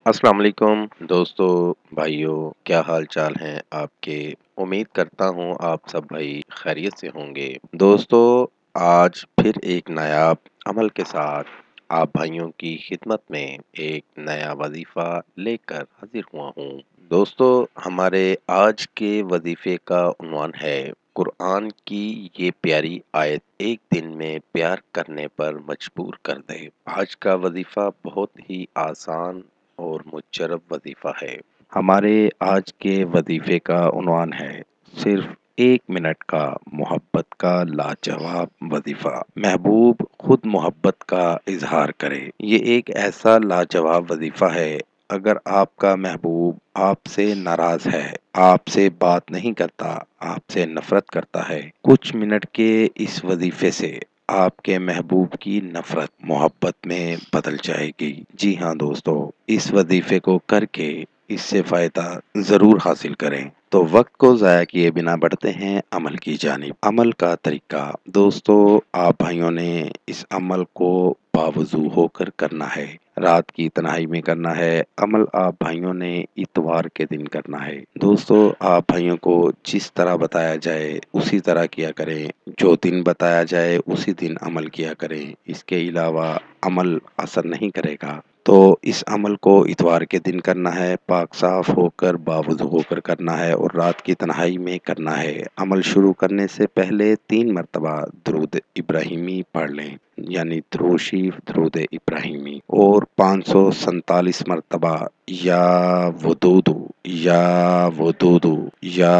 السلام علیکم دوستو، بھائیوں، کیا حال چال ہیں آپ کے؟ امید کرتا ہوں آپ سب بھائی خیریت سے ہوں گے۔ دوستو، آج پھر ایک نایاب عمل کے ساتھ آپ بھائیوں کی خدمت میں ایک نیا وظیفہ لے کر حاضر ہوا ہوں۔ دوستو، ہمارے آج کے وظیفے کا عنوان ہے قرآن کی یہ پیاری آیت ایک دن میں پیار کرنے پر مجبور کر دے۔ آج کا وظیفہ بہت ہی آسان اور مجرب وظیفہ ہے۔ ہمارے آج کے وظیفے کا عنوان ہے صرف 1 منٹ کا محبت کا لاجواب وظیفہ۔ محبوب خود محبت کا اظہار کرے۔ یہ ایک ایسا لاجواب وظیفہ ہے، اگر آپ کا محبوب آپ سے ناراض ہے، آپ سے بات نہیں کرتا، آپ سے نفرت کرتا ہے، کچھ منٹ کے اس وظیفے سے آپ کے محبوب کی نفرت محبت میں بدل جائے گی۔ جی ہاں دوستو، اس وظیفے کو کر کے اس سے فائدہ ضرور حاصل کریں۔ تو وقت کو ضائع کیے بنا بڑھتے ہیں عمل کی جانب۔ عمل کا طریقہ دوستو، آپ بھائیوں نے اس عمل کو باوضو ہو کر کرنا ہے، رات کی تنہائی میں کرنا ہے۔ عمل آپ بھائیوں نے اتوار کے دن کرنا ہے۔ دوستو، آپ بھائیوں کو جس طرح بتایا جائے اسی طرح کیا کریں، جو دن بتایا جائے اسی دن عمل کیا کریں، اس کے علاوہ عمل اثر نہیں کرے گا۔ تو اس عمل کو اتوار کے دن کرنا ہے، پاک صاف ہو کر باوضو ہو کر کرنا ہے اور رات کی تنہائی میں کرنا ہے۔ عمل شروع کرنے سے پہلے 3 مرتبہ درود ابراہیمی پڑھ لیں، یعنی درود شریف، درود ابراہیمی، اور 547 مرتبہ یا ودودو یا ودودو یا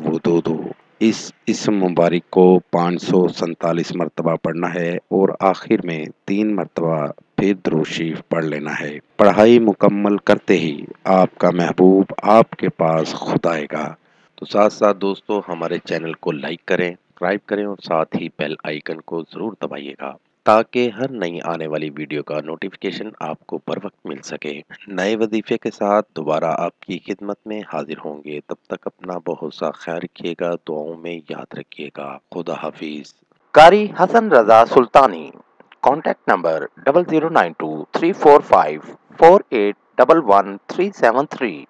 ودودو اس اسم مبارک کو 547 مرتبہ پڑھنا ہے اور آخر میں 3 مرتبہ پھر درود شریف پڑھ لینا ہے۔ پڑھائی مکمل کرتے ہی آپ کا محبوب آپ کے پاس خود آئے گا۔ تو ساتھ ساتھ دوستو، ہمارے چینل کو لائک کریں، سبسکرائب کریں اور ساتھ ہی بیل آئیکن کو ضرور دبائیے گا، تاکہ ہر نئی آنے والی ویڈیو کا نوٹیفیکیشن آپ کو بر وقت مل سکے۔ نئے وظیفے کے ساتھ دوبارہ آپ کی خدمت میں حاضر ہوں گے۔ تب تک اپنا بہت سا خیال رکھیے گا، دعاؤں میں یاد رکھیے گا۔ خدا حافظ۔ قاری حسن رضا سلطانی، کانٹیکٹ نمبر 00923454811373